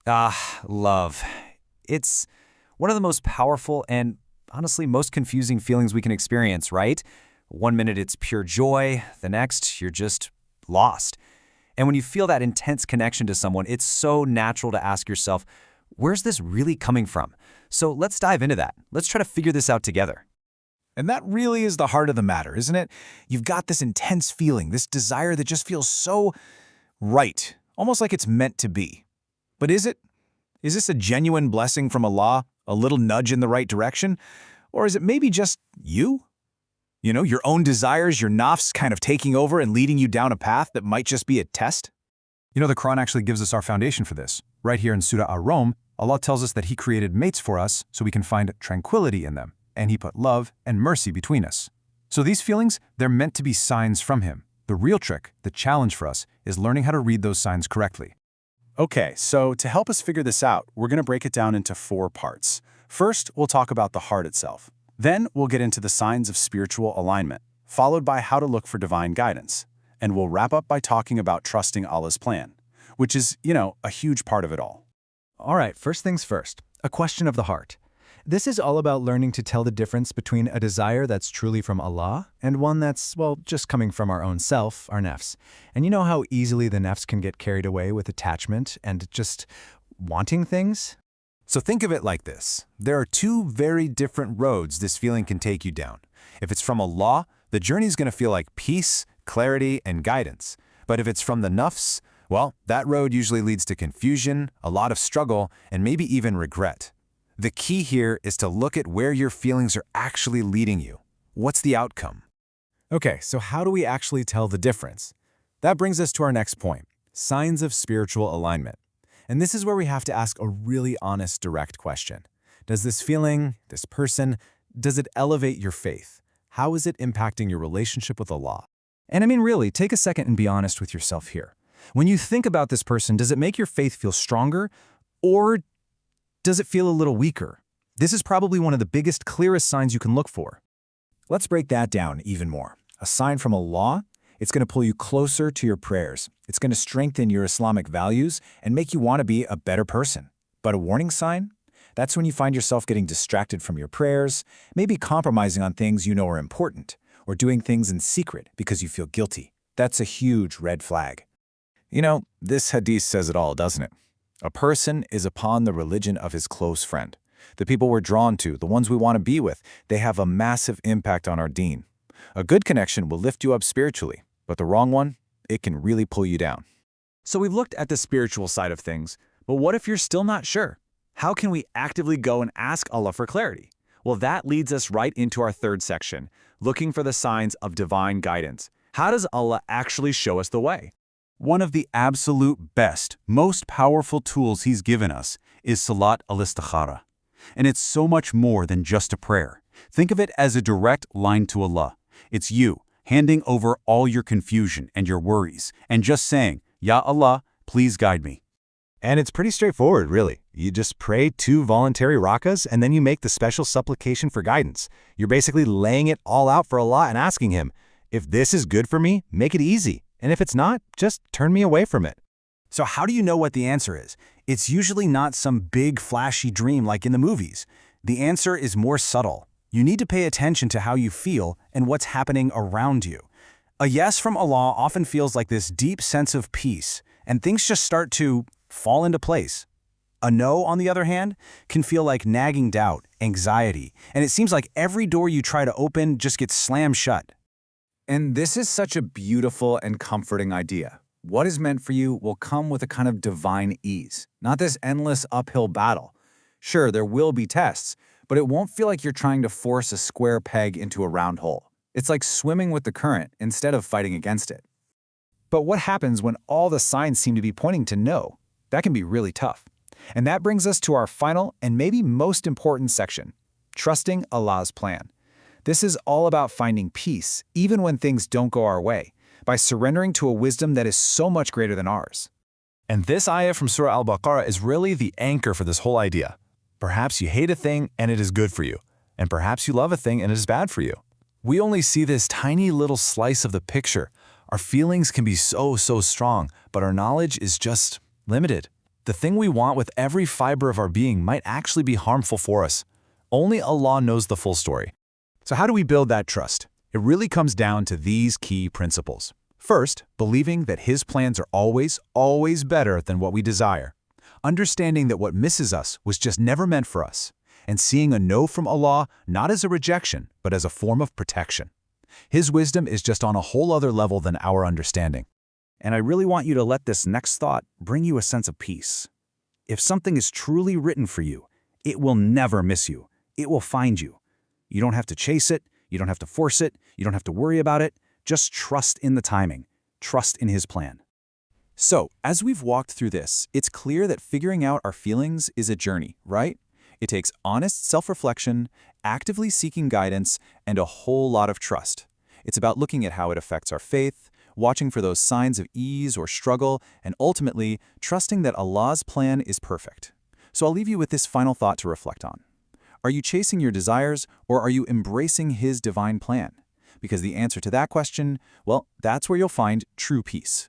Love. It's one of the most powerful and honestly most confusing feelings we can experience, right? One minute it's pure joy, the next you're just lost. And when you feel that intense connection to someone, it's so natural to ask yourself, where's this really coming from? So let's dive into that. Let's try to figure this out together. And that really is the heart of the matter, isn't it? You've got this intense feeling, this desire that just feels so right, almost like it's meant to be. But is it? Is this a genuine blessing from Allah, a little nudge in the right direction? Or is it maybe just you? You know, your own desires, your nafs kind of taking over and leading you down a path that might just be a test? You know, the Quran actually gives us our foundation for this. Right here in Surah Ar-Rum, Allah tells us that He created mates for us so we can find tranquility in them, and He put love and mercy between us. So these feelings, they're meant to be signs from Him. The real trick, the challenge for us, is learning how to read those signs correctly. Okay, so to help us figure this out, we're going to break it down into 4 parts. First, we'll talk about the heart itself. Then we'll get into the signs of spiritual alignment, followed by how to look for divine guidance. And we'll wrap up by talking about trusting Allah's plan, which is, a huge part of it all. All right, first things first, a question of the heart. This is all about learning to tell the difference between a desire that's truly from Allah and one that's, just coming from our own self, our nafs. And you know how easily the nafs can get carried away with attachment and just wanting things? So think of it like this. There are 2 very different roads this feeling can take you down. If it's from Allah, the journey is going to feel like peace, clarity, and guidance. But if it's from the nafs, well, that road usually leads to confusion, a lot of struggle, and maybe even regret. The key here is to look at where your feelings are actually leading you. What's the outcome? Okay, so how do we actually tell the difference? That brings us to our next point, signs of spiritual alignment. And this is where we have to ask a really honest, direct question. Does this feeling, this person, does it elevate your faith? How is it impacting your relationship with Allah? And I mean, really, take a second and be honest with yourself here. When you think about this person, does it make your faith feel stronger, or does it feel a little weaker? This is probably one of the biggest, clearest signs you can look for. Let's break that down even more. A sign from Allah, it's going to pull you closer to your prayers. It's going to strengthen your Islamic values and make you want to be a better person. But a warning sign? That's when you find yourself getting distracted from your prayers, maybe compromising on things you know are important, or doing things in secret because you feel guilty. That's a huge red flag. This hadith says it all, doesn't it? A person is upon the religion of his close friend. The people we're drawn to, the ones we want to be with, they have a massive impact on our deen. A good connection will lift you up spiritually, but the wrong one, it can really pull you down. So we've looked at the spiritual side of things, but what if you're still not sure? How can we actively go and ask Allah for clarity? Well, that leads us right into our 3rd section, looking for the signs of divine guidance. How does Allah actually show us the way? One of the absolute best, most powerful tools He's given us is Salat al-Istikhara. And it's so much more than just a prayer. Think of it as a direct line to Allah. It's you handing over all your confusion and your worries and just saying, Ya Allah, please guide me. And it's pretty straightforward, really. You just pray 2 voluntary rakas and then you make the special supplication for guidance. You're basically laying it all out for Allah and asking Him, if this is good for me, make it easy. And if it's not, just turn me away from it. So how do you know what the answer is? It's usually not some big, flashy dream like in the movies. The answer is more subtle. You need to pay attention to how you feel and what's happening around you. A yes from Allah often feels like this deep sense of peace, and things just start to fall into place. A no, on the other hand, can feel like nagging doubt, anxiety, and it seems like every door you try to open just gets slammed shut. And this is such a beautiful and comforting idea. What is meant for you will come with a kind of divine ease, not this endless uphill battle. Sure, there will be tests, but it won't feel like you're trying to force a square peg into a round hole. It's like swimming with the current instead of fighting against it. But what happens when all the signs seem to be pointing to no? That can be really tough. And that brings us to our final and maybe most important section, trusting Allah's plan. This is all about finding peace, even when things don't go our way, by surrendering to a wisdom that is so much greater than ours. And this ayah from Surah Al-Baqarah is really the anchor for this whole idea. Perhaps you hate a thing and it is good for you, and perhaps you love a thing and it is bad for you. We only see this tiny little slice of the picture. Our feelings can be so strong, but our knowledge is just limited. The thing we want with every fiber of our being might actually be harmful for us. Only Allah knows the full story. So how do we build that trust? It really comes down to these key principles. First, believing that His plans are always, always better than what we desire. Understanding that what misses us was just never meant for us. And seeing a no from Allah not as a rejection, but as a form of protection. His wisdom is just on a whole other level than our understanding. And I really want you to let this next thought bring you a sense of peace. If something is truly written for you, it will never miss you. It will find you. You don't have to chase it. You don't have to force it. You don't have to worry about it. Just trust in the timing. Trust in His plan. So, as we've walked through this, it's clear that figuring out our feelings is a journey, right? It takes honest self-reflection, actively seeking guidance, and a whole lot of trust. It's about looking at how it affects our faith, watching for those signs of ease or struggle, and ultimately, trusting that Allah's plan is perfect. So I'll leave you with this final thought to reflect on. Are you chasing your desires, or are you embracing His divine plan? Because the answer to that question, well, that's where you'll find true peace.